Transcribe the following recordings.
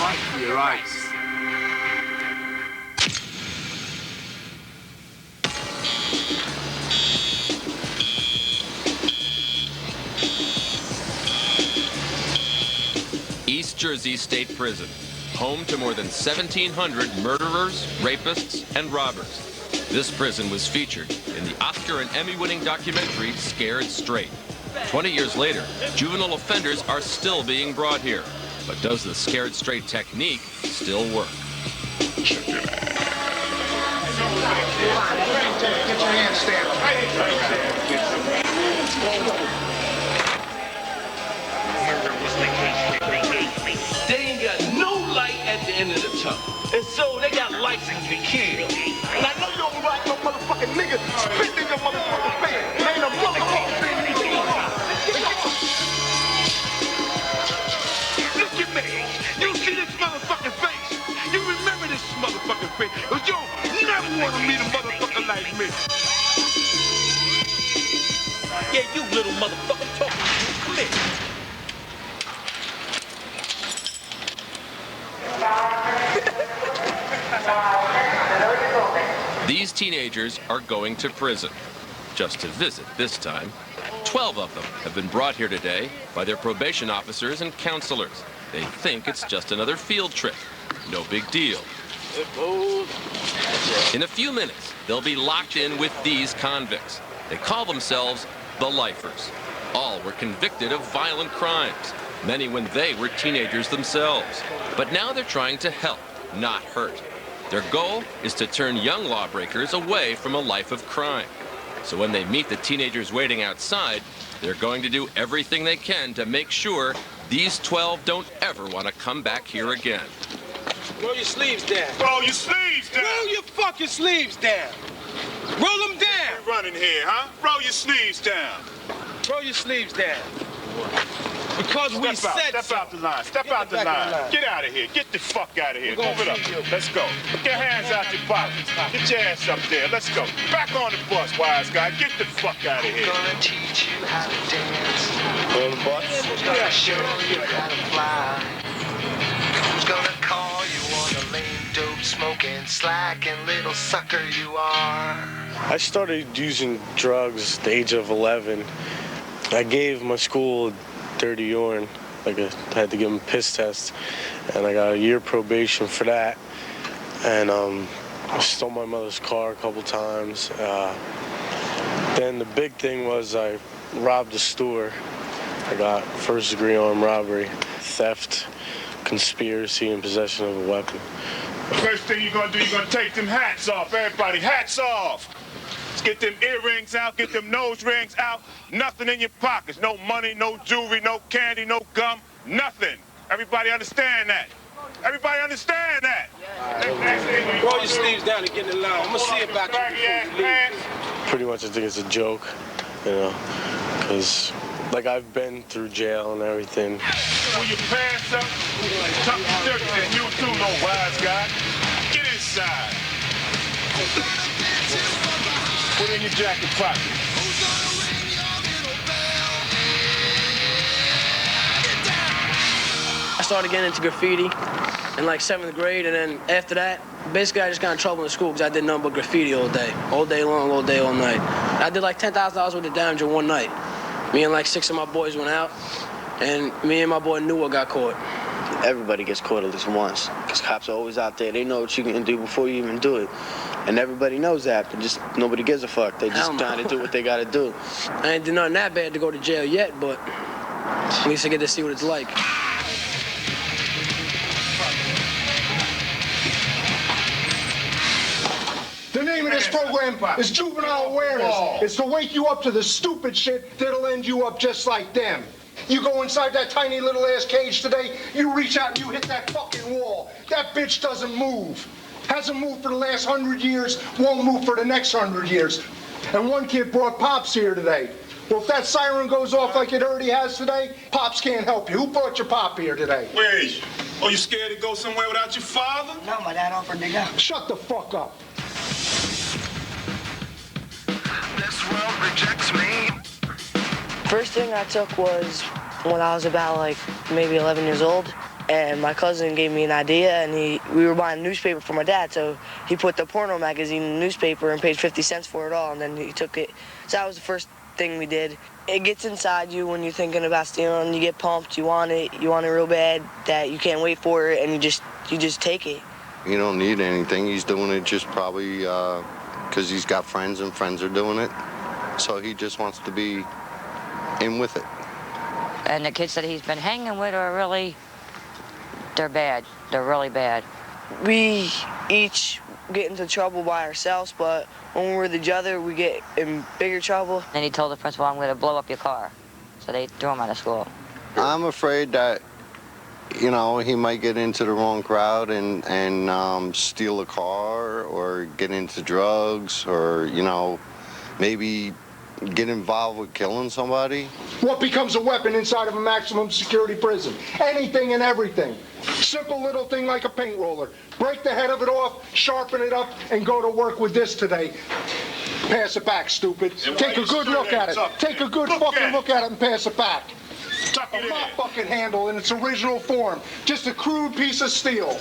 Fight for your rights. East Jersey State Prison, home to more than 1,700 murderers, rapists, and robbers. This prison was featured in the Oscar and Emmy-winning documentary Scared Straight. 20 years later, juvenile offenders are still being brought here. But does the Scared Straight technique still work? Get your hand stamped. They ain't got no light at the end of the tunnel. And so they got license to kill. And I know you don't like no motherfucking nigga spit in your motherfucking face. Ain't a motherfucking thing in your Look at me. You see this motherfucking face? You remember this motherfucking face? But you never want to meet a motherfucker like me. Yeah, you little motherfucker talking to you. Come here. These teenagers are going to prison, just to visit this time. 12 of them have been brought here today by their probation officers and counselors. They think it's just another field trip. No big deal. In a few minutes, they'll be locked in with these convicts. They call themselves the Lifers. All were convicted of violent crimes, many when they were teenagers themselves. But now they're trying to help, not hurt. Their goal is to turn young lawbreakers away from a life of crime. So when they meet the teenagers waiting outside, they're going to do everything they can to make sure these 12 don't ever want to come back here again. Roll your sleeves down. Roll your sleeves down. Roll your fucking sleeves down. Roll them down. You running here, huh? Roll your sleeves down. Roll your sleeves down. Because we said Step out the line. Step out the line. Get out of here. Get the fuck out of here. Move it up. Let's go. Get your hands out your pockets. Get your ass up there. Let's go. Back on the bus, wise guy. Get the fuck out of here. Gonna teach you how to dance. On the bus? Gonna show you how to fly. Gonna call you on the lame dope smoking slacking little sucker you are. I started using drugs at the age of 11. I gave my school dirty urine. Like I had to give them a piss test, and I got a year probation for that. And I stole my mother's car a couple times. Then the big thing was I robbed a store. I got first-degree armed robbery, theft, conspiracy, and possession of a weapon. First thing you're gonna do, you're gonna take them hats off. Everybody, hats off. Let's get them earrings out, get them nose rings out. Nothing in your pockets. No money, no jewelry, no candy, no gum, nothing. Everybody understand that? Everybody understand that? roll your sleeves down and get in the line. I'm gonna see about you before you leave. Pretty much I think it's a joke, you know, because like I've been through jail and everything. Pull your pants up, tuck your shirt in. You too, no wise guy. Get inside. Put in your jacket pocket. I started getting into graffiti in like 7th grade, and then after that, basically I just got in trouble in school because I did nothing but graffiti all day long, all day, all night. I did like $10,000 worth of damage in one night. Me and like 6 of my boys went out, and me and my boy Nua got caught. Everybody gets caught at least once, because cops are always out there. They know what you can do before you even do it. And everybody knows that, but just nobody gives a fuck. They just trying to do what they gotta do. I ain't did nothing that bad to go to jail yet, but at least I get to see what it's like. The name of this program is Juvenile Awareness. It's to wake you up to the stupid shit that'll end you up just like them. You go inside that tiny little ass cage today, you reach out and you hit that fucking wall. That bitch doesn't move. Hasn't moved for the last 100 years, won't move for the next 100 years. And one kid brought Pops here today. Well, if that siren goes off like it already has today, Pops can't help you. Who brought your Pop here today? Where is you? Oh, you scared to go somewhere without your father? No, my dad offered to go. Shut the fuck up. This world rejects me. First thing I took was when I was about like maybe 11 years old. And my cousin gave me an idea, and we were buying a newspaper for my dad, so he put the porno magazine in the newspaper and paid 50 cents for it all, and then he took it. So that was the first thing we did. It gets inside you when you're thinking about stealing. You get pumped, you want it real bad, that you can't wait for it, and you just take it. He don't need anything. He's doing it just probably because he's got friends and friends are doing it. So he just wants to be in with it. And the kids that he's been hanging with are really, they're bad. They're really bad. We each get into trouble by ourselves, but when we're together, we get in bigger trouble. Then he told the principal, I'm going to blow up your car. So they threw him out of school. I'm afraid that, you know, he might get into the wrong crowd and steal a car or get into drugs or, you know, maybe get involved with killing somebody. What becomes a weapon inside of a maximum security prison? Anything and everything. Simple little thing like a paint roller. Break the head of it off, sharpen it up, and go to work with this today. Pass it back, stupid. Take a good look at it. Take a good fucking look at it and pass it back. A mop bucket handle in its original form. Just a crude piece of steel.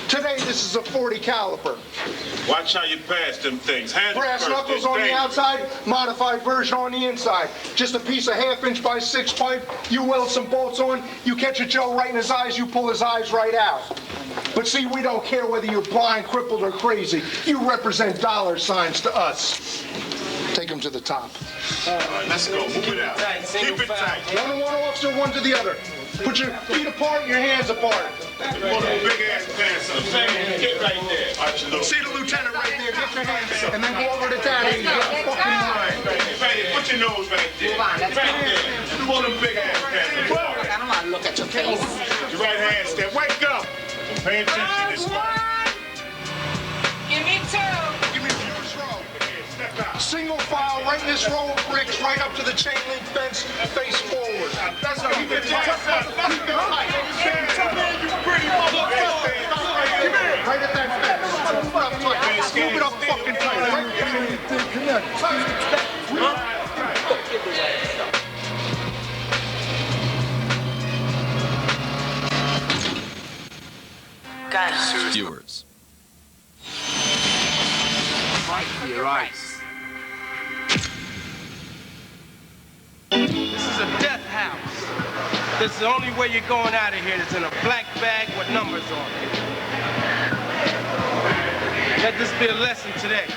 Today, this is a .40 caliber. Watch how you pass them things. Brass knuckles on the outside, modified version on the inside. Just a piece of 1/2 inch by 6 pipe. You weld some bolts on, you catch a Joe right in his eyes, you pull his eyes right out. But see, we don't care whether you're blind, crippled, or crazy. You represent dollar signs to us. Take him to the top. All right, let's go. Move it out. Keep it tight. One to one, officer, one to the other. Put your feet apart and your hands apart. One of them big ass pants up. Get right there. All right, you look. See the lieutenant right there. Get your hands up. And then go over to daddy and get fucking right. Put your nose right there. Right there. Do one of them big ass pants. I don't want to look at your face. Your right hand step. Wake up. Pay attention this way. Give me 2. Give me the first row. Single file right in this row of bricks, right up to the chain link fence, face forward. That's how you get tight. Keep it tight. You pretty motherfucker. Right at that fence. Move it up fucking tight. Stewards. Your ice. This is a death house. This is the only way you're going out of here. It's in a black bag with numbers on it. Let this be a lesson today.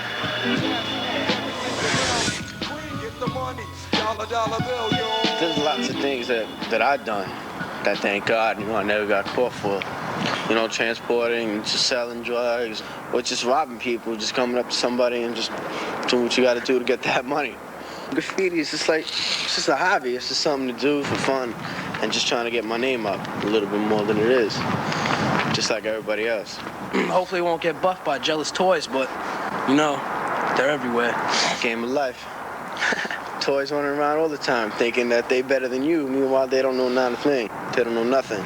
There's lots of things that I've done that, thank God, I never got caught for. Transporting, just selling drugs, or just robbing people, just coming up to somebody and just doing what you got to do to get that money. Graffiti is just it's just a hobby. It's just something to do for fun and just trying to get my name up a little bit more than it is, just like everybody else. Hopefully won't get buffed by jealous toys, but, they're everywhere. Game of life. Toys running around all the time thinking that they better than you. Meanwhile, they don't know not a thing. They don't know nothing.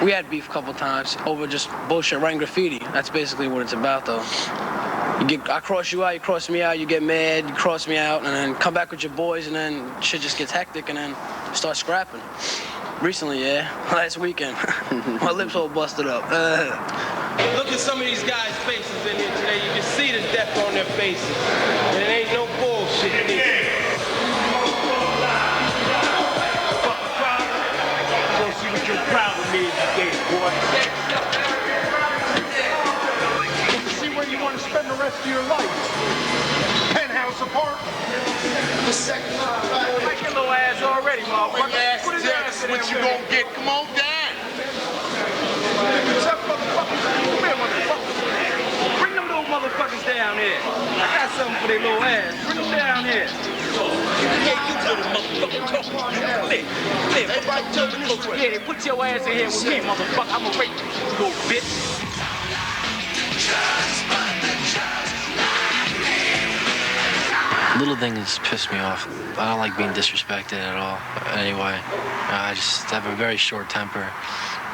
We had beef a couple times over just bullshit, writing graffiti. That's basically what it's about, though. I cross you out, you cross me out, you get mad, you cross me out, and then come back with your boys, and then shit just gets hectic, and then start scrapping. Recently, last weekend, my lips all busted up. Look at some of these guys' faces in here today. You can see the depth on their faces. And it ain't no bullshit. You're proud of me today, boy. See where you want to spend the rest of your life. Penthouse apartment. The second time. Like your little ass already, motherfucker. Put his ass in there. What you gonna get? Come on down. Come here, motherfucker. Bring them little motherfuckers down here. I got something for their little ass. Bring them down here. Yeah, put your ass in here with me, motherfucker. I'm gonna rape you, little bitch. Little things piss me off. I don't like being disrespected at all. Anyway, I just have a very short temper.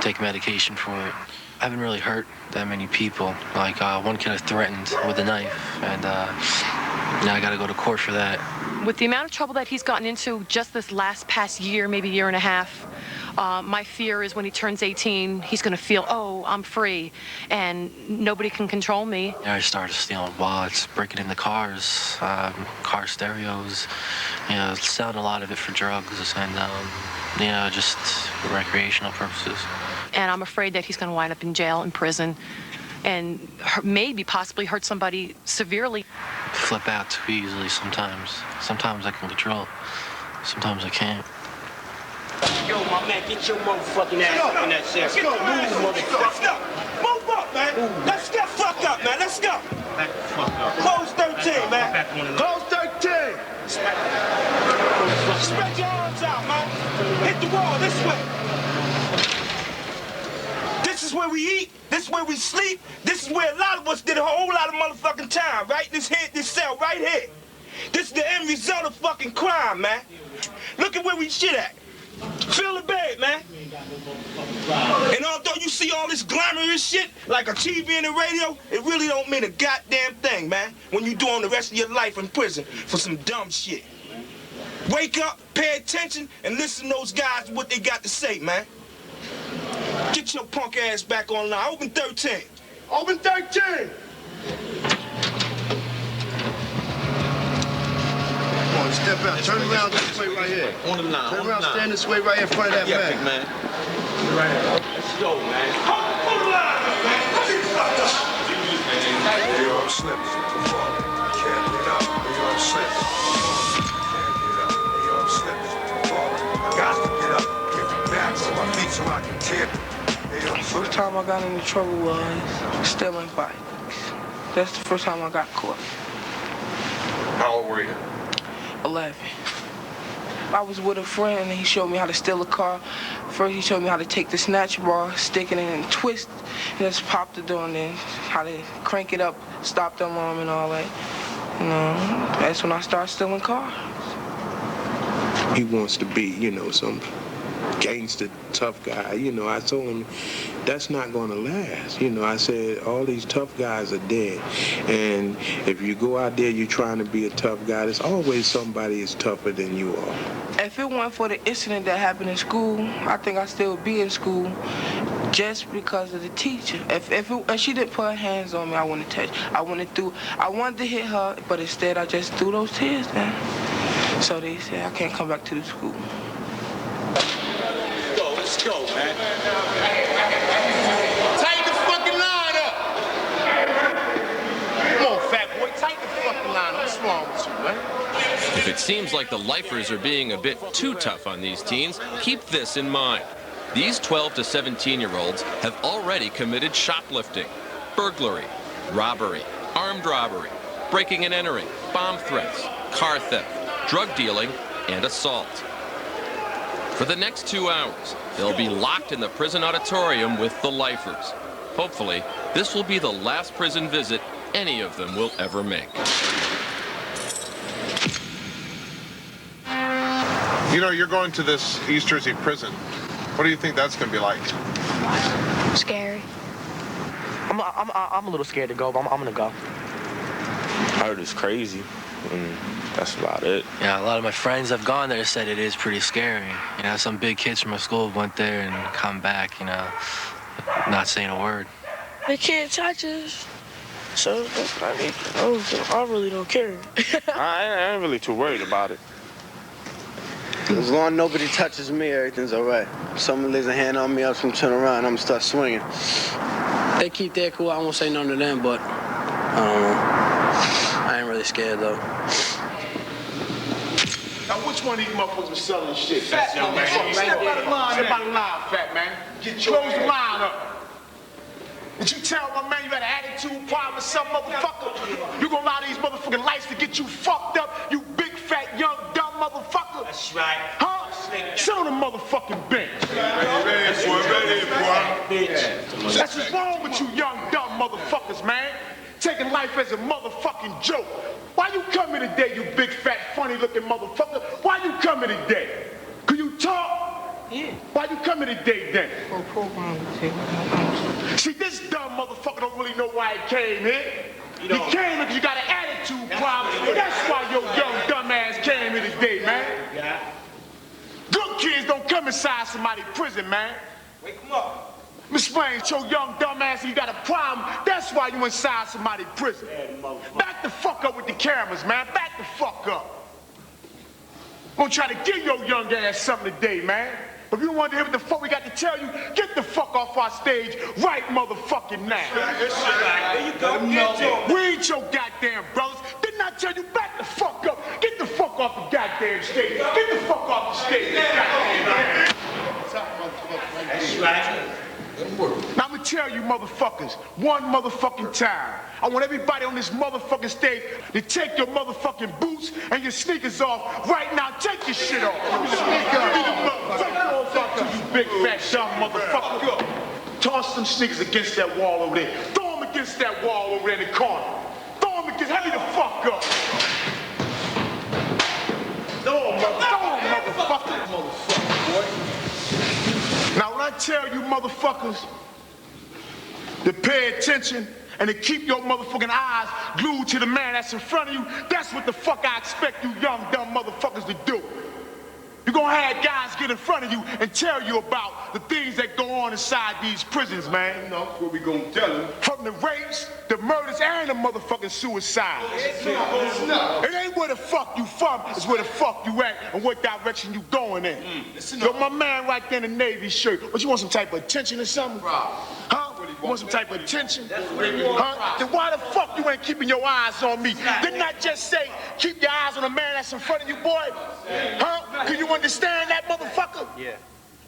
Take medication for it. I haven't really hurt that many people. Like one kid I threatened with a knife, and I got to go to court for that. With the amount of trouble that he's gotten into just this past year, maybe year and a half, my fear is when he turns 18, he's going to feel, oh, I'm free, and nobody can control me. Yeah, I started stealing wallets, breaking into cars, car stereos, selling a lot of it for drugs and, just for recreational purposes. And I'm afraid that he's going to wind up in jail, in prison, and maybe possibly hurt somebody severely. Flip out too easily sometimes. Sometimes I can control, sometimes I can't. Yo, my man, get your motherfucking ass up in that chair. Let's go, move, motherfucker. Move up, man. Let's get fucked up, man. Let's go. Close 13, man. Close 13. Spread your arms out, man. Hit the wall this way. This is where we eat. This is where we sleep. This is where a lot of us did a whole lot of motherfucking time, right? This cell right here. This is the end result of fucking crime, man. Look at where we shit at. Feel the bed, man. And although you see all this glamorous shit, like a TV and a radio, it really don't mean a goddamn thing, man, when you doing the rest of your life in prison for some dumb shit. Wake up, pay attention, and listen to those guys what they got to say, man. Get your punk ass back online. Open 13. Open 13! Step out. Turn around this way right here. On the line. Turn around, stand this way right here in front of that man. Right here. Let's go, man. Hold the line, man. Come here, fuck up. Yo, I'm slipping. Can't get up. Yo, I'm slipping. Can't get up. Yo, I'm slipping. I got to get up. Get me back on my feet so I can tip. First time I got into trouble was stealing bikes. That's the first time I got caught. How old were you? 11. I was with a friend and he showed me how to steal a car. First he showed me how to take the snatch bar, stick it in and twist, and just pop the door and then how to crank it up, stop the alarm and all that. That's when I started stealing cars. He wants to be, some gangster, tough guy. I told him that's not going to last. I said all these tough guys are dead. And if you go out there, you're trying to be a tough guy, there's always somebody is tougher than you are. If it weren't for the incident that happened in school, I think I'd still be in school just because of the teacher. If she didn't put her hands on me, I wouldn't touch. I wanted to hit her, but instead I just threw those tears down. So they said I can't come back to the school. Let's go, man. Tighten the fucking line up. Come on, fat boy, tighten the fucking line up. What's wrong with you, man? If it seems like the lifers are being a bit too tough on these teens, keep this in mind. These 12 to 17-year-olds have already committed shoplifting, burglary, robbery, armed robbery, breaking and entering, bomb threats, car theft, drug dealing, and assault. For the next 2 hours, they'll be locked in the prison auditorium with the lifers. Hopefully, this will be the last prison visit any of them will ever make. You're going to this East Jersey prison. What do you think that's going to be like? Scary. I'm a little scared to go, but I'm going to go. I heard it's crazy. That's about it. Yeah, a lot of my friends have gone there said it is pretty scary. Some big kids from my school went there and come back, not saying a word. They can't touch us. So that's what I need to know. So I really don't care. I ain't really too worried about it. As long as nobody touches me, everything's all right. If someone lays a hand on me, I'm gonna turn around, I'm gonna start swinging. They keep their cool. I won't say nothing to them, but I don't know. I ain't really scared, though. Now, which one of these motherfuckers is selling shit? Fat man. Step out of line. Step out of line, fat man. Close the line up. Did you tell my man you had an attitude problem with some motherfucker? You gonna allow these motherfucking lights to get you fucked up, you big, fat, young, dumb motherfucker? That's right. Huh? Sit on the motherfucking bench. That's what's wrong with you young, dumb motherfuckers, man. Taking life as a motherfucking joke. Why you come here today, you big, fat, funny-looking motherfucker? Why you come here today? Could you talk? Yeah. Why you come here today, then? For a program. See, this dumb motherfucker don't really know why he came here. You came because you got an attitude problem. That's why your young dumbass came here today, man. Good kids don't come inside somebody's prison, man. Wake them up. Miss Sprain, your young dumbass, you got a problem. That's why you inside somebody's prison. Back the fuck up with the cameras, man. Back the fuck up. I'm gonna try to give your young ass something today, man. If you want to hear what the fuck we got to tell you, get the fuck off our stage right motherfucking now. There you go. We ain't your goddamn brothers. Didn't I tell you back the fuck up? Get the fuck off the goddamn stage. Get the fuck off the stage. That's right. Now I'm gonna tell you motherfuckers, one motherfucking time. I want everybody on this motherfucking stage to take your motherfucking boots and your sneakers off right now. Take your shit off. Take yours off, you big fat dumb motherfucker. Toss them sneakers against that wall over there. Throw them against that wall over there in the corner. Throw them against, hurry the fuck up. Throw them, motherfucker. Boy. Now when I tell you motherfuckers to pay attention and to keep your motherfucking eyes glued to the man that's in front of you, that's what the fuck I expect you young dumb motherfuckers to do. You're gonna have guys get in front of you and tell you about the things that go on inside these prisons, man. You know, what we gonna tell them? From the rapes, the murders, and the motherfucking suicides. It ain't where the fuck you from, it's where the fuck you at and what direction you going in. Yo, my man right there in the Navy shirt, what, you want some type of attention or something? Huh? You want some type of attention? Huh? Then why the fuck you ain't keeping your eyes on me? Didn't I just say, keep your eyes on the man that's in front of you, boy? Huh? Can you understand that, motherfucker? Yeah.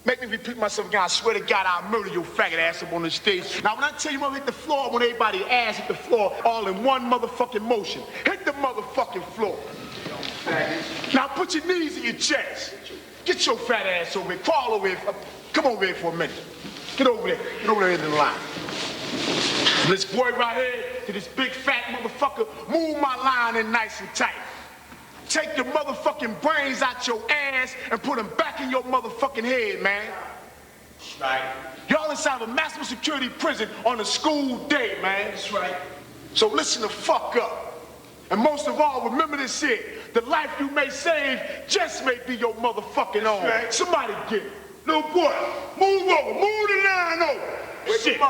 Make me repeat myself again. I swear to God, I'll murder your faggot ass up on the stage. Now, when I tell you I'm gonna hit the floor, I want everybody ass hit the floor all in one motherfucking motion. Hit the motherfucking floor. Now, put your knees in your chest. Get your fat ass over here. Crawl over here. Come over here for a minute. Get over there. Get over there in the line. This boy right here to this big fat motherfucker, move my line in nice and tight. Take your motherfucking brains out your ass and put them back in your motherfucking head, man. That's right. Y'all inside of a maximum security prison on a school day, man. That's right. So listen the fuck up. And most of all, remember this here. The life you may save just may be your motherfucking own. Right. Somebody get it. Little boy, move over. Move the line over. Shit.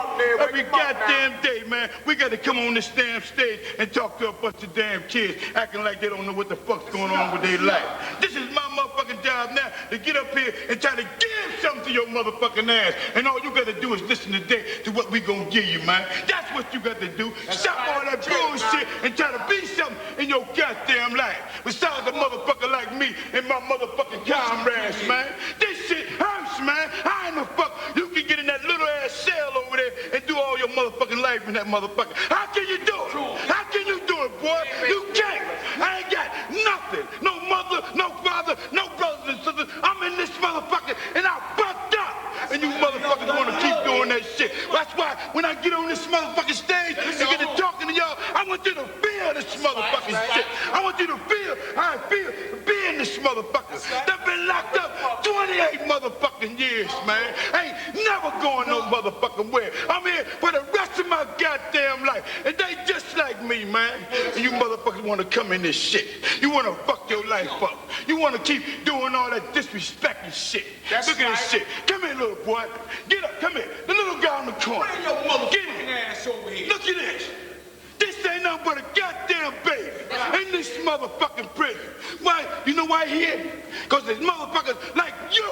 Every goddamn day, man, we got to come on this damn stage and talk to a bunch of damn kids acting like they don't know what the fuck's going on with their life. This is my motherfucking job now to get up here and try to give something to your motherfucking ass. And all you got to do is listen today to what we gonna give you, man. That's what you got to do. Stop all that bullshit and try to be something in your goddamn life. Besides a motherfucker like me and my motherfucking comrades, man. This shit hurts, man. How in the fuck you can get in that little ass cell over there and do all your motherfucking life in that motherfucker? How can you do it? How can you do it, boy? You can't. I ain't got nothing. No mother, no father, no brothers and sisters. I'm in this motherfucker and I fucked up. And you motherfuckers want to keep doing that shit. That's why when I get on this motherfucking stage and get to talking to y'all, I want you to feel this motherfucking shit. I want you to feel how I feel being this motherfucker. They've been locked up 28 motherfucking years, man. Ain't never going no motherfucking where. I'm here for the rest of my goddamn life. And they just like me, man. And you motherfuckers want to come in this shit. You want to fuck your life up. You want to keep doing all that disrespecting shit. Look at this shit. Come here, little boy. Get up. Come here. The little guy in the corner. Get him. Ass over here. Look at this. This ain't nothing but a goddamn baby in this motherfucking prison. Why? You know why he here? Because there's motherfuckers like you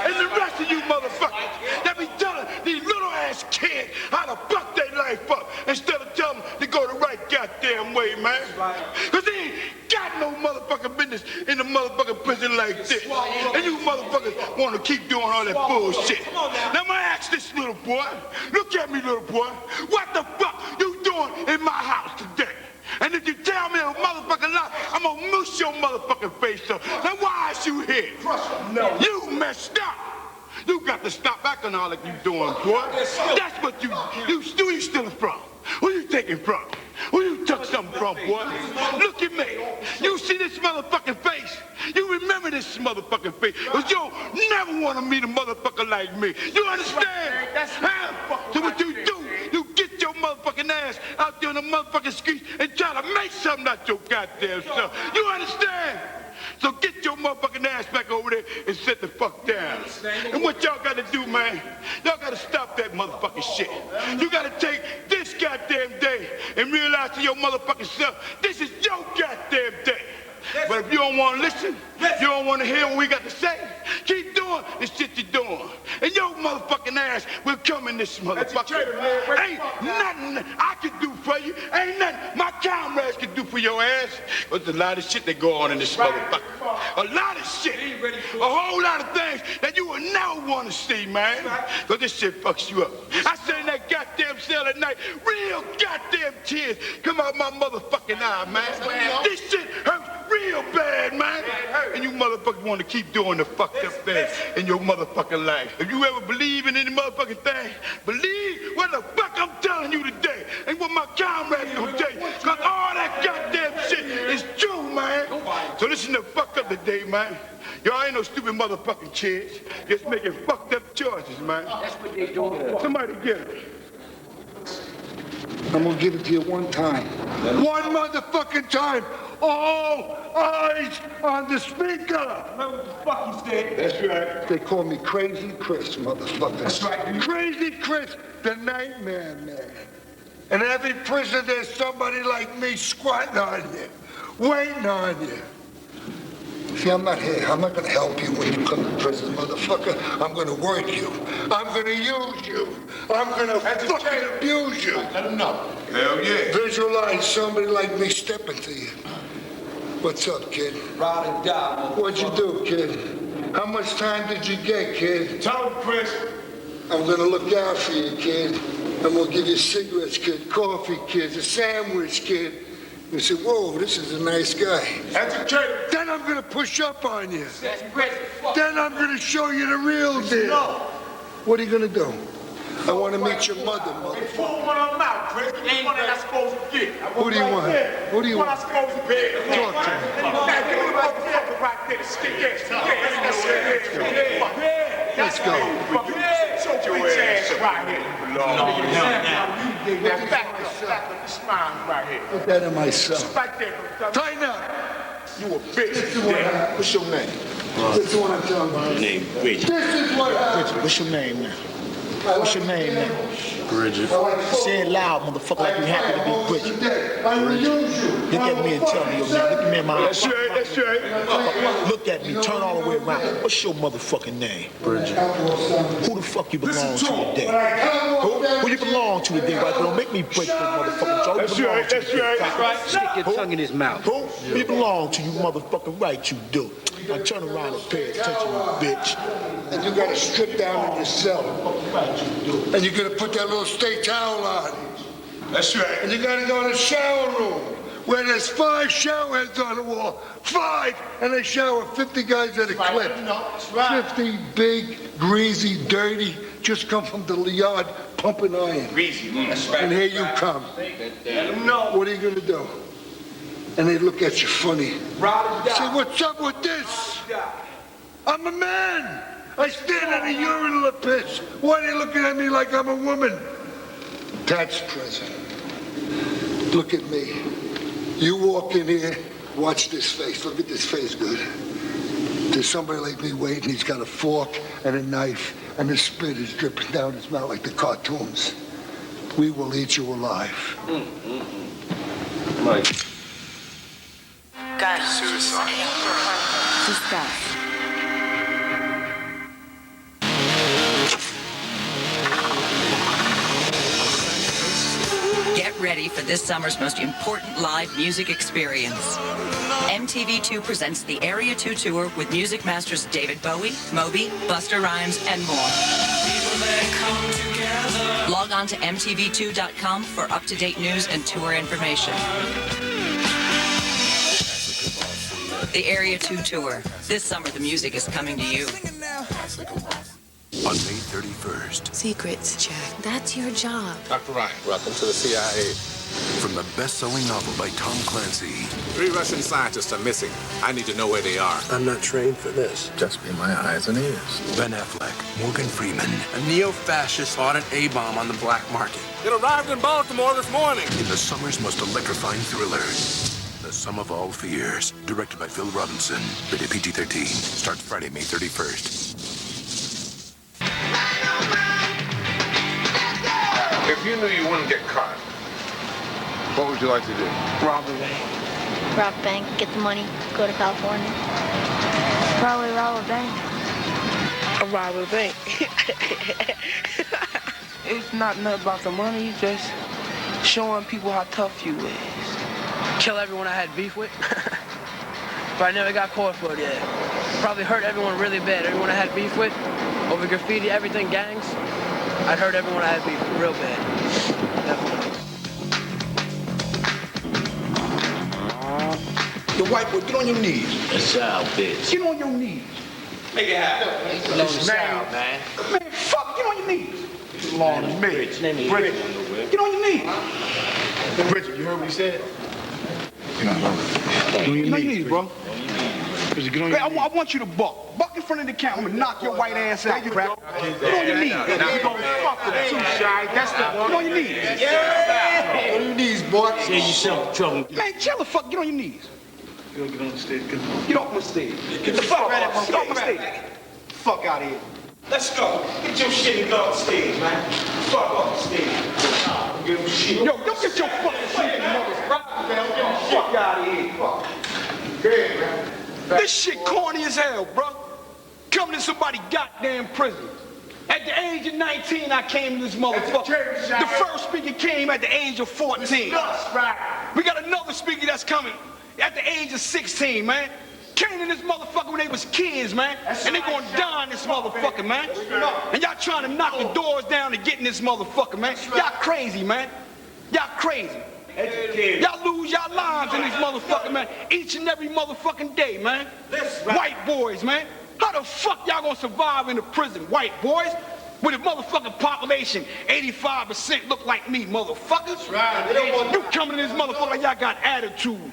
and the rest of you motherfuckers that be telling these little ass kids how to fuck their life up instead of telling them to go the right goddamn way, man. Because they ain't got no motherfucking business in the motherfucking prison like this. And you motherfuckers want to keep doing all that bullshit. Now, I'm gonna ask this little boy. Look at me, little boy. What the fuck you doing in my house today? And if you tell me a motherfucking lie, I'm gonna moose your motherfucking face up. Now why is you here? No. You messed up. You got to stop acting all like you doing, boy. That's what you stealing from. Who you taking from? Who you took something from, boy? Look at me. You see this motherfucking face? You remember this motherfucking face. Because you never want to meet a motherfucker like me. You understand? Huh? So what you do, you get your motherfucking ass out there on the motherfucking streets and try to make something out your goddamn self. You understand? So get your motherfucking ass back over there and sit the fuck down. And what y'all got to do, man, y'all got to stop that motherfucking shit. You got to take this goddamn day and realize to your motherfucking self, this is your goddamn day. But if you don't want to listen, you don't want to hear what we got to say, keep doing the shit you're doing. And your motherfucking ass will come in this motherfucker. Ain't nothing I can do for you. Ain't nothing my comrades can do for your ass. There's a lot of shit that go on in this motherfucker. A lot of shit. A whole lot of things that you will never want to see, man. So this shit fucks you up. I sit in that goddamn cell at night, real goddamn tears come out my motherfucking eye, man. This shit hurts real bad, man. And you motherfuckers want to keep doing the fucked up things in your motherfucking life. If you ever believe in any motherfucking thing, believe what the fuck I'm telling you today and what my comrades gonna tell you. Cause all that goddamn shit is true, man. So listen to fuck up today, man. Y'all ain't no stupid motherfucking kids. Just making fucked up choices, man. That's what they doing. Somebody get it. I'm gonna give it to you one time. One motherfucking time. All eyes on the speaker. Remember what the fuck you said? That's right. They call me Crazy Chris, motherfucker. That's right. Crazy Chris, the Nightmare Man. In every prison, there's somebody like me squatting on you, waiting on you. See, I'm not here. I'm not gonna help you when you come to prison, motherfucker. I'm gonna work you. I'm gonna use you. I'm gonna fucking abuse you. Let him know. Hell yeah. Visualize somebody like me stepping to you. What's up, kid? Ride and die. What'd you do, kid? How much time did you get, kid? Tell him, Chris. I'm gonna look out for you, kid. I'm gonna give you cigarettes, kid, coffee, kid, a sandwich, kid. You say, whoa, this is a nice guy. Educated. Then I'm gonna push up on you. Then I'm gonna show you the real deal. What are you gonna do? I want to meet your mother, motherfucker. Pull one of them out, Chris. Ain't one that I'm supposed to get. Who do you want? Who do you want? What I'm supposed to be. Talk to me. Now, give me the motherfucker right there. Stick ass. Let's go. Show your ass right here. Now, back up the spine right here. Put that in myself. Right there. Tighten up. You a bitch. What's your name? This is what I'm telling you. Name, Bridget. This is what happened. What's your name now? What's your name now? Bridget. Say it loud, motherfucker, like you happy to be Bridget. Look at me and tell me your name. Look at me in my eyes. That's right, that's right. Look at me, turn all the way around. What's your motherfucking name? Bridget. Who the fuck you belong to today? Who you belong to today, right? Don't make me break your motherfucking jaw. That's right, that's right, that's right. Stick your tongue in his mouth. Who you belong to, you motherfucking right you do. Now turn around and pay attention, you bitch. And you gotta strip down in your cell. And you're gonna put that little state towel on. That's right. And you gotta go to the shower room where there's 5 shower heads on the wall. 5! And they shower 50 guys at a clip. 50 big, greasy, dirty, just come from the yard pumping iron. Greasy, that's right. And here you come. Let them know. What are you gonna do? And they look at you funny. Say, what's up with this? I'm a man. I stand at a urinal of piss. Why are they looking at me like I'm a woman? That's prison. Look at me. You walk in here, watch this face. Look at this face, good. There's somebody like me waiting. He's got a fork and a knife, and the spit is dripping down his mouth like the cartoons. We will eat you alive. Mike. Gun. Suicide. Discuss. Get ready for this summer's most important live music experience. MTV2 presents the Area 2 Tour with music masters David Bowie, Moby, Busta Rhymes, and more. Log on to mtv2.com for up-to-date news and tour information. The Area 2 Tour. This summer, the music is coming to you. On May 31st. Secrets, Jack. That's your job. Dr. Ryan, welcome to the CIA. From the best-selling novel by Tom Clancy. 3 Russian scientists are missing. I need to know where they are. I'm not trained for this. Just be my eyes and ears. Ben Affleck, Morgan Freeman. A neo-fascist bought an A-bomb on the black market. It arrived in Baltimore this morning. In the summer's most electrifying thriller, The Sum of All Fears. Directed by Phil Robinson. Rated PG-13. Starts Friday, May 31st. If you knew you wouldn't get caught, what would you like to do? Rob a bank. Rob a bank, get the money, go to California. Probably rob a bank. Rob a bank. It's not nothing about the money, it's just showing people how tough you is. Kill everyone I had beef with. But I never got caught for it yet. Probably hurt everyone really bad. Everyone I had beef with, over graffiti, everything, gangs. I'd hurt everyone I had beef with real bad. Definitely. The white boy, get on your knees. That's child, bitch. Get on your knees. Make it happen. Man, fuck, get on your knees. Long as me. Bridget, get on your knees. Bridget, you heard what he said? Get on your knees, bro. Hey, I want you to buck. Buck in front of the camera. I'm gonna knock your white ass out, crap. Get on your knees. Now we gonna fuck with it too, Shy. That's the one. Get on your knees. Yeah. Get on your knees, boy. Save yourself trouble. Man, chill the fuck. Get on your knees. You gonna get on the stage? Get off my stage. Get the fuck out of my stage. Fuck out of here. Let's go. Get your shit and go off the stage, man. Fuck off the stage. Give him shit. Yo, don't get your fucking shit, motherfucker. Get the fuck out of here. Fuck. Good, man. This shit corny as hell, bro. Coming to somebody's goddamn prison. At the age of 19, I came to this motherfucker. The first speaker came at the age of 14. Right. We got another speaker that's coming at the age of 16, man. Came to this motherfucker when they was kids, man. And they gonna die in this motherfucker, man. And y'all trying to knock the doors down to get in this motherfucker, man. Y'all crazy, man. Y'all crazy. Y'all lose y'all lives in this motherfucker, man. Each and every motherfucking day, man. White boys, man. How the fuck y'all gonna survive in the prison, white boys? With a motherfucking population, 85% look like me, motherfuckers. You coming in this motherfucker, y'all got attitude.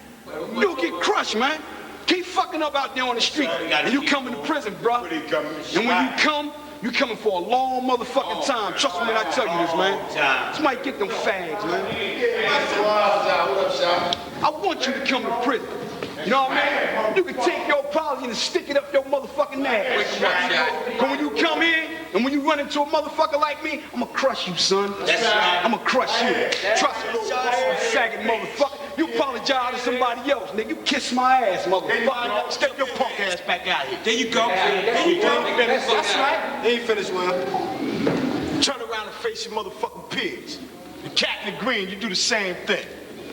You'll get crushed, man. Keep fucking up out there on the street, and you coming to prison, bro. And when you come, you coming for a long motherfucking time. Trust me when I tell you this, man. This might get them fags, man. I want you to come to prison. You know what I mean? You can take your apology and stick it up your motherfucking ass. But when you come in, and when you run into a motherfucker like me, I'ma crush you, son. I'ma crush you. Trust me, you faggot motherfucker. You apologize to somebody else, nigga. You kiss my ass, motherfucker. Step your punk ass back out here. There you go. There you go. That's right. They ain't finished, well. Turn around and face your motherfucking pigs. The cat and the green, you do the same thing.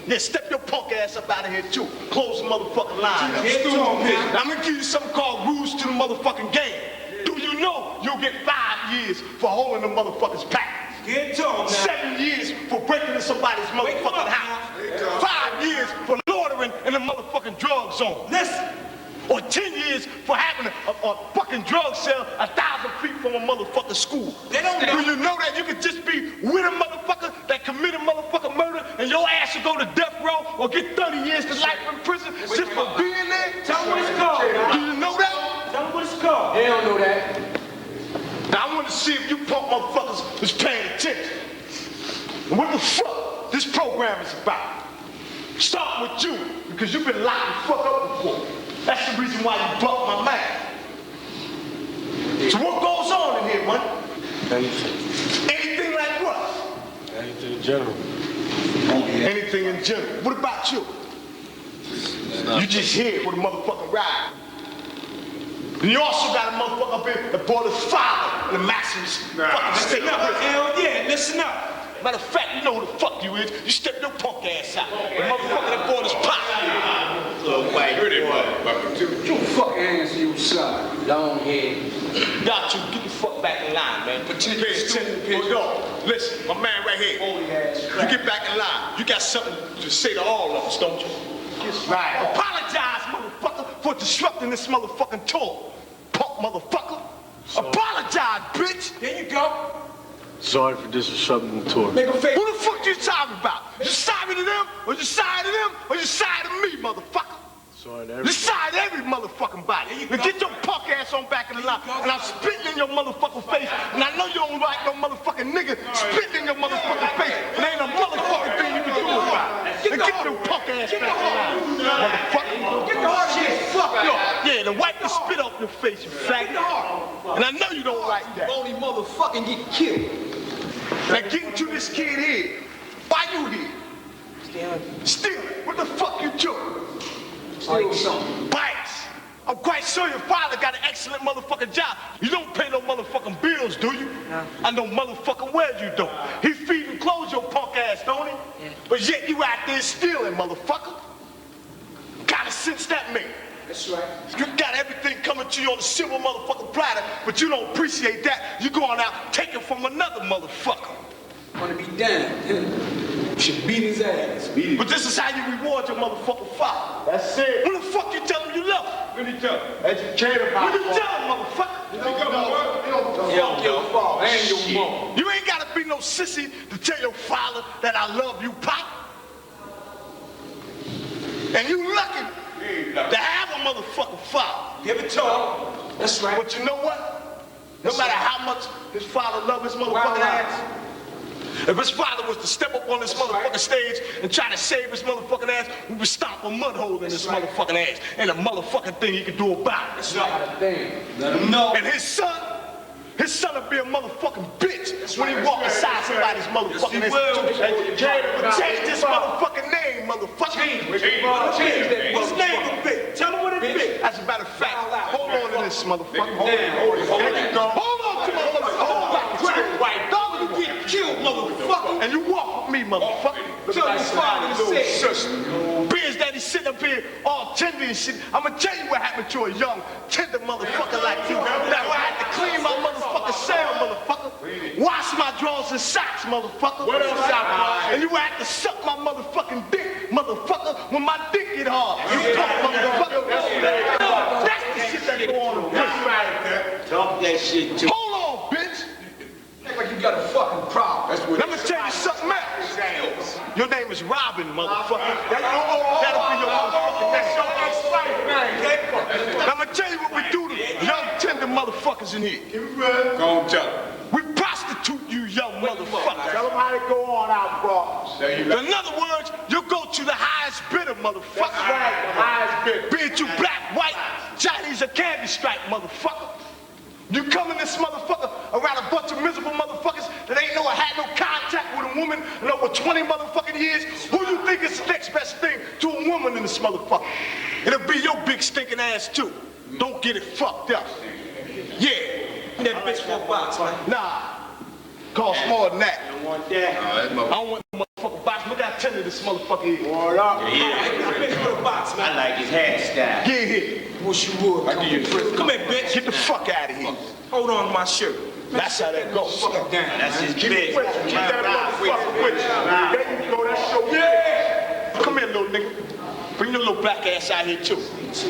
Then step your punk ass up out of here too. Close the motherfucking line. I'm gonna give you something called rules to the motherfucking game. Do you know you'll get 5 years for holding the motherfuckers back? Get to him, 7 years for breaking into somebody's motherfucking house. 5 years for loitering in the motherfucking drug zone. Listen. Or 10 years for having a fucking drug sale 1,000 feet from a motherfucking school. They don't know. Do you know that you could just be with a motherfucker that committed motherfucking murder and your ass should go to death row or get 30 years to life in prison just for being there? Tell them what it's called. Do you know that? Tell them what it's called. They don't know that. Now I want to see if you punk motherfuckers was paying attention. And what the fuck this program is about. Start with you, because you've been locked the fuck up before. That's the reason why you bucked my man. So what goes on in here, man? Anything like what? Anything in general. Anything in general. What about you? You just here with a motherfucking ride. And you also got a motherfucker up here that bought his father in the Maximus fucking state. Hell yeah, listen up. Matter of fact, you know who the fuck you is. You step your punk ass out. The motherfucker that bought his pop. Little white motherfucker too. Get your fucking hands to your side. Long head. Y'all two, get the fuck back in line, man. Pretend listen, my man right here. You get back in line. You got something to say to all of us, don't you? Right. Apologize, motherfucker, for disrupting this motherfucking tour. Punk motherfucker. Apologize, bitch. There you go. Sorry for disrupting the tour. Make a face. Who the fuck you talking about? You sorry to them, or you sorry to them, or you sorry to me, motherfucker? Sorry to You everybody. sorry to every motherfucking body. Now get your punk ass on back in the line, and I'm spitting in your motherfucking face, and I know you don't like no motherfucking nigga spitting in your motherfucking face, and ain't a motherfucking thing you can do about it. Now get your punk ass back in the line, motherfucker. Get the hard shit, fuck you. Yeah, then wipe the spit off your face, you faggot. And I know you don't like that. Only motherfucking get killed. Now getting to this kid here. Why you here? Stealing. What the fuck you doing? Stealing something. Bikes. I'm quite sure your father got an excellent motherfucking job. You don't pay no motherfucking bills, do you? No. I know motherfucking well you don't. He feed and clothes your punk ass, don't he? Yeah. But yet you out there stealing, motherfucker. What kind of sense that make? That's right. You got everything coming to you on a silver motherfucking platter, but you don't appreciate that. You going out taking from another motherfucker. Wanna be damned. Should beat his ass. But this is how you reward your motherfucking father. That's it. When the fuck you tell him you love him? When you tell him? Educated by when you tell him, motherfucker? And your mom. You ain't gotta be no sissy to tell your father that I love you, Pop. And you lucky to have a motherfucking father. Give it to him. That's right. But you know what? No matter how much his father loved his motherfucking ass, if his father was to step up on this motherfucking stage and try to save his motherfucking ass, we would stomp a mud hole in his motherfucking ass. Ain't a motherfucking thing he could do about it. That's not a thing. Let him know. And his son will be a motherfucking bitch when he walk inside somebody's motherfucking ass. Change this motherfucking name, motherfucker. Change that. What's his name gonna be? Tell him what it be. As a matter of fact, hold on to this motherfucker. Hold on to my motherfucker. Hold on. Right. Don't you get killed, motherfucker. And you walk with me, motherfucker. Tell your father to say. Being that he's sitting up here all tender and shit, I'm gonna tell you what happened to a young, tender motherfucker like you. That I had to clean my motherfucking cell, motherfucker. Wash my drawers and socks, motherfucker. What else out? And you had to suck my motherfucking dick, motherfucker, when my dick get hard. You talk, motherfucker. That's the shit that go on. That's right. Talk that shit too. Hold on, bitch. Act like you got a fucking problem. Let me tell you something else. Your name is Robin, motherfucker. That'll be your motherfucking name. Now, I'm gonna tell you what we do to young, tender motherfuckers in here. Go on, tell them. We prostitute you young motherfuckers. Tell them how to go on out, bros. In other words, you go to the highest bidder, motherfucker. That's right, the highest bidder. Be it you black, white, Chinese, or candy stripe, motherfucker. You come in this motherfucker around a bunch of miserable motherfuckers that ain't had no contact with a woman in over 20 motherfucking years. Who you think is the next best thing to a woman in this motherfucker? It'll be your big stinking ass too. Don't get it fucked up. Yeah. That bitch for a box, man. Nah. Costs more than that. You don't want that? I don't want no motherfucking box. Look how tender this motherfucker is. Word up. Yeah. Bitch for a box, man. I like his hairstyle. Get here. Wish you would. Come here, bitch. Get the fuck out of here. Hold on to my shirt. That's how that goes. Fuck down. That's his bitch. Keep that motherfucker with you. There you go. That's your yeah. Come here, little nigga. Bring your little black ass out here, too.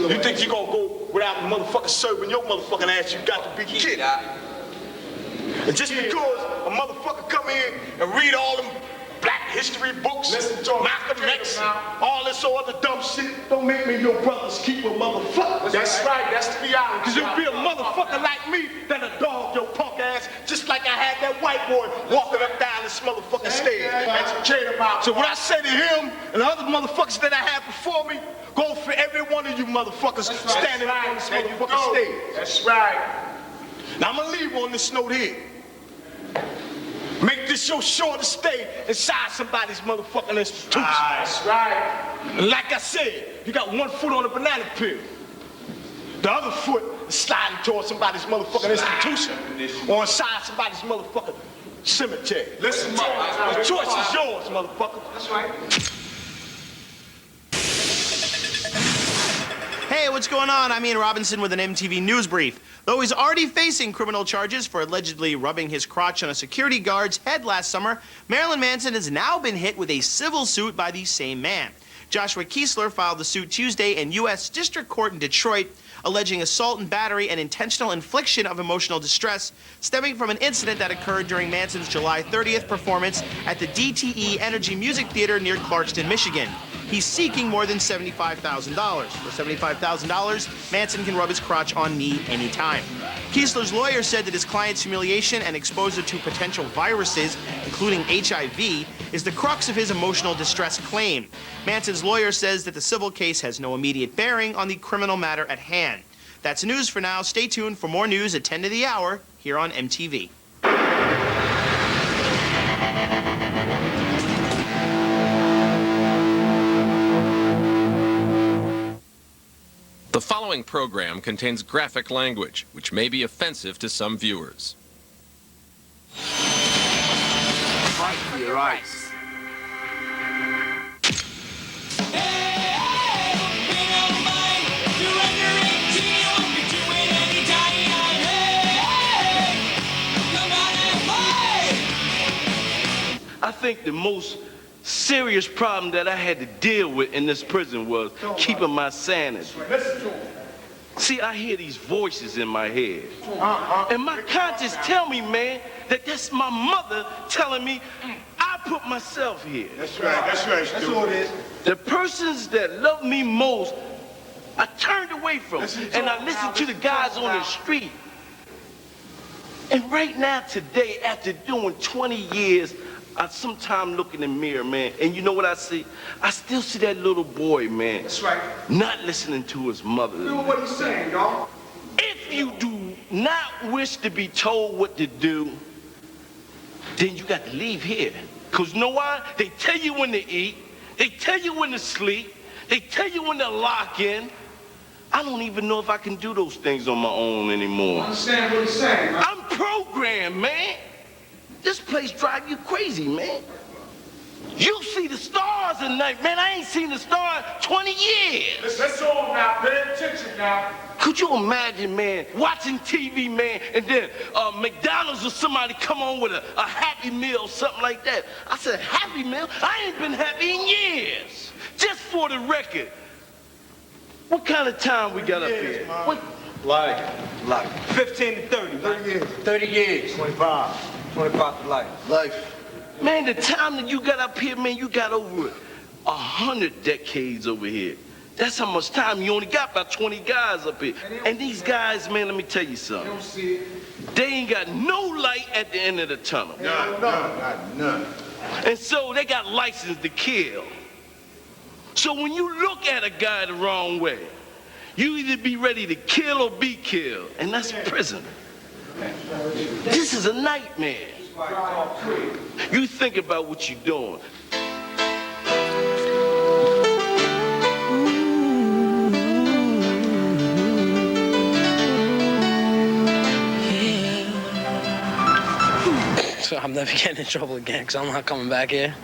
You think you gonna go without motherfucker serving your motherfucking ass, you got to be kid. And just because a motherfucker come in and read all them black history books, Malcolm X, all this other dumb shit, don't make me your brother's keeper, motherfucker. That's right, that's the reality. Because you'll be a motherfucker like me that'll dog your punk ass, just like I had that white boy walking up down this motherfucking stage. So what I say to him and the other motherfuckers that I had before me, go for every one of you motherfuckers standing on this motherfucking stage. That's right. Now I'm gonna leave on this note here. Make this your shortest stay inside somebody's motherfucking institution. That's right. And like I said, you got one foot on the banana peel. The other foot is sliding towards somebody's motherfucking institution or inside somebody's motherfucking cemetery. Listen, motherfucker. The choice is yours, motherfucker. That's right. Hey, what's going on? I'm Ian Robinson with an MTV News Brief. Though he's already facing criminal charges for allegedly rubbing his crotch on a security guard's head last summer, Marilyn Manson has now been hit with a civil suit by the same man. Joshua Kiesler filed the suit Tuesday in U.S. District Court in Detroit, alleging assault and battery and intentional infliction of emotional distress stemming from an incident that occurred during Manson's July 30th performance at the DTE Energy Music Theater near Clarkston, Michigan. He's seeking more than $75,000. For $75,000, Manson can rub his crotch on me anytime. Kiesler's lawyer said that his client's humiliation and exposure to potential viruses, including HIV, is the crux of his emotional distress claim. Manson's lawyer says that the civil case has no immediate bearing on the criminal matter at hand. That's news for now. Stay tuned for more news at 10 to the hour here on MTV. The following program contains graphic language, which may be offensive to some viewers. Fight for your rights. I think the most serious problem that I had to deal with in this prison was keeping my sanity. See, I hear these voices in my head. And my conscience tell me, man, that that's my mother telling me I put myself here. That's right, that's right. That's all it is. The persons that love me most, I turned away from. And I listened to the guys on the street. And right now, today, after doing 20 years, I sometimes look in the mirror, man, and you know what I see? I still see that little boy, man. That's right. Not listening to his mother. Do what he's saying, y'all. If you do not wish to be told what to do, then you got to leave here. Because you know why? They tell you when to eat. They tell you when to sleep. They tell you when to lock in. I don't even know if I can do those things on my own anymore. I understand what he's saying, man. I'm programmed, man. This place drive you crazy, man. You see the stars at night, man. I ain't seen the stars 20 years. That's all now. Pay attention now. Could you imagine, man, watching TV, man, and then McDonald's or somebody come on with a Happy Meal or something like that? I said, Happy Meal? I ain't been happy in years. Just for the record, what kind of time we got up here? What? Like 15 to 30. 30 years. 30 years. 25. 25 to life. Life. Man, the time that you got up here, man, you got over 100 decades over here. That's how much time you only got about 20 guys up here. And these guys, man, let me tell you something. They ain't got no light at the end of the tunnel. None. And so they got license to kill. So when you look at a guy the wrong way, you either be ready to kill or be killed. And that's prison. This is a nightmare. You think about what you're doing. So I'm never getting in trouble again because I'm not coming back here.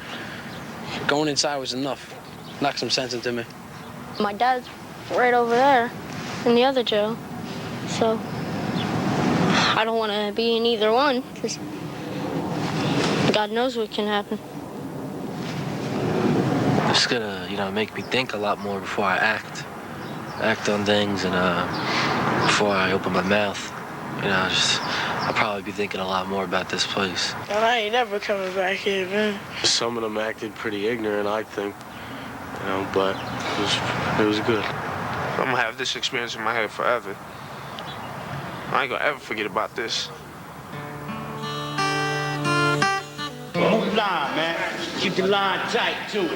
Going inside was enough. Knocked some sense into me. My dad's right over there in the other jail. So I don't want to be in either one because God knows what can happen. It's gonna, make me think a lot more before I act on things, and before I open my mouth. I'll probably be thinking a lot more about this place. And I ain't never coming back here, man. Some of them acted pretty ignorant, I think, but it was good. I'm gonna have this experience in my head forever. I ain't gonna ever forget about this. Move line, man. Keep the line tight, too.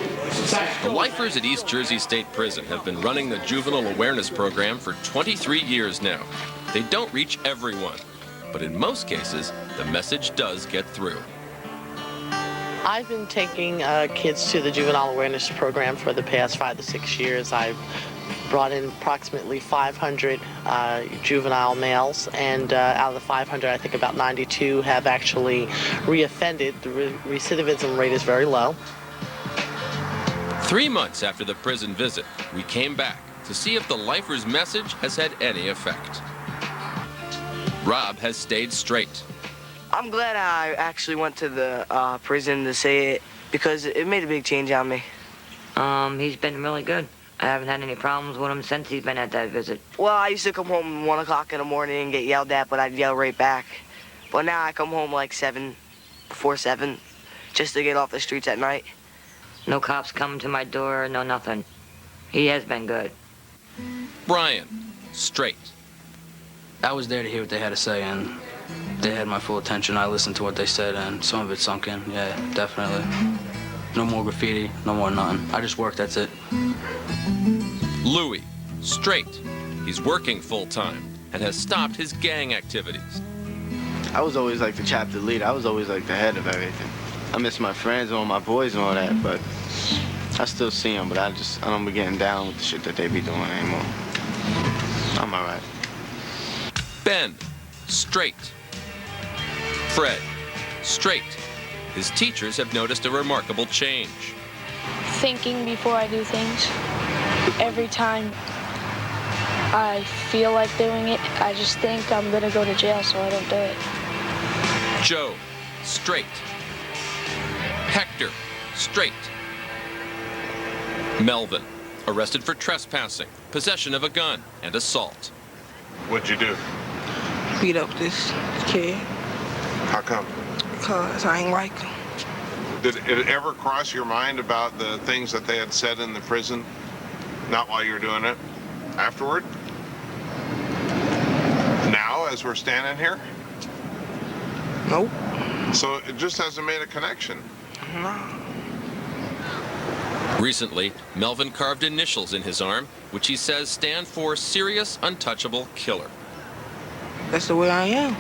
The lifers at East Jersey State Prison have been running the Juvenile Awareness Program for 23 years now. They don't reach everyone, but in most cases, the message does get through. I've been taking kids to the Juvenile Awareness Program for the past 5 to 6 years. I've brought in approximately 500 juvenile males, and out of the 500, I think about 92 have actually reoffended. The recidivism rate is very low. 3 months after the prison visit, we came back to see if the lifers' message has had any effect. Rob has stayed straight. I'm glad I actually went to the prison to say it because it made a big change on me. He's been really good. I haven't had any problems with him since he's been at that visit. Well, I used to come home 1 o'clock in the morning and get yelled at, but I'd yell right back. But now I come home like 7, before 7, just to get off the streets at night. No cops coming to my door, no nothing. He has been good. Brian, straight. I was there to hear what they had to say, and they had my full attention. I listened to what they said, and some of it sunk in. Yeah, definitely. No more graffiti, no more nothing. I just work, that's it. Louis, straight. He's working full-time and has stopped his gang activities. I was always like the chapter leader. I was always like the head of everything. I miss my friends and all my boys and all that, but I still see them, but I don't be getting down with the shit that they be doing anymore. I'm all right. Ben, straight. Fred, straight. His teachers have noticed a remarkable change. Thinking before I do things. Every time I feel like doing it, I just think I'm gonna go to jail, so I don't do it. Joe, straight. Hector, straight. Melvin, arrested for trespassing, possession of a gun, and assault. What'd you do? Beat up this kid. How come? Because I ain't like him. Did it ever cross your mind about the things that they had said in the prison? Not while you were doing it? Afterward? Now, as we're standing here? Nope. So it just hasn't made a connection? No. Recently, Melvin carved initials in his arm, which he says stand for Serious Untouchable Killer. That's the way I am.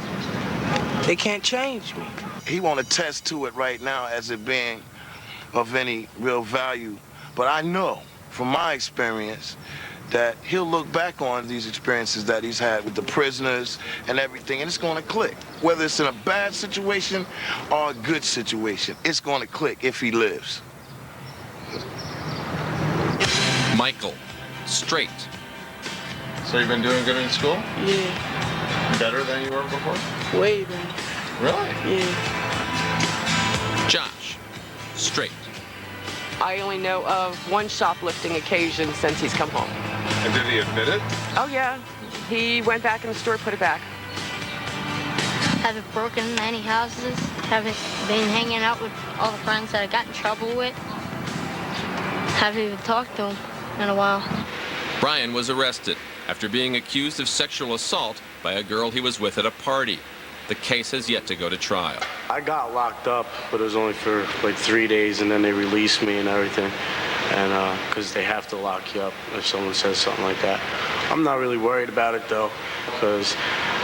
They can't change me. He won't attest to it right now as it being of any real value, but I know from my experience that he'll look back on these experiences that he's had with the prisoners and everything, and it's going to click. Whether it's in a bad situation or a good situation, it's going to click if he lives. Michael, straight. So you've been doing good in school? Yeah. Better than you were before? Way better. Really? Yeah. Josh, straight. I only know of one shoplifting occasion since he's come home. And did he admit it? Oh, yeah. He went back in the store, put it back. Haven't broken any houses. Haven't been hanging out with all the friends that I got in trouble with. Haven't even talked to them in a while. Brian was arrested after being accused of sexual assault by a girl he was with at a party. The case has yet to go to trial. I got locked up, but it was only for like 3 days, and then they released me and everything. And because they have to lock you up if someone says something like that. I'm not really worried about it though, because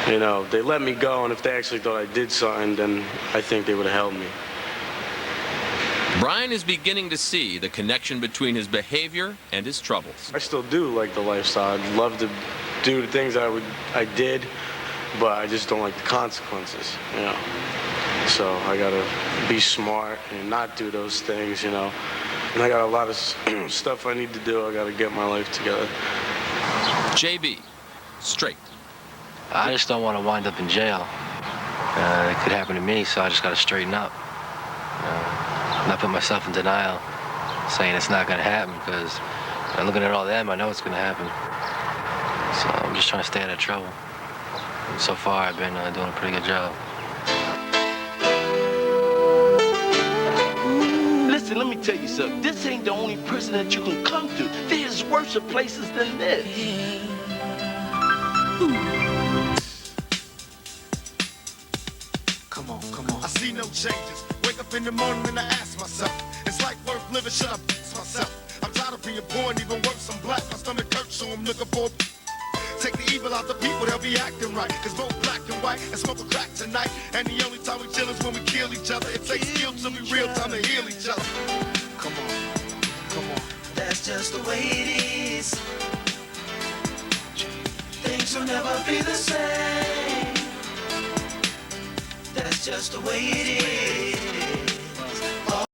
you know they let me go, and if they actually thought I did something, then I think they would have held me. Brian is beginning to see the connection between his behavior and his troubles. I still do like the lifestyle. I'd love to do the things I did, but I just don't like the consequences, you know. So I gotta be smart and not do those things, you know. And I got a lot of stuff I need to do. I gotta get my life together. JB, straight. I just don't want to wind up in jail. It could happen to me, so I just gotta straighten up. Not put myself in denial, saying it's not gonna happen, because looking at all them, I know it's gonna happen. So I'm just trying to stay out of trouble. And so far, I've been doing a pretty good job. Listen, let me tell you something. This ain't the only prison that you can come to. There's worse places than this. Come on. I see no changes. Wake up in the morning and I ask myself, is life worth living? Should I fix myself? I'm tired of being poor and even worse, I'm black. My stomach hurts, so I'm looking for. Take the evil out the people, they'll be acting right. Cause both black and white and smoke a crack tonight. And the only time we chill is when we kill each other. It takes skill to be real time to heal each other. Come on. That's just the way it is. Things will never be the same. That's just the way it is.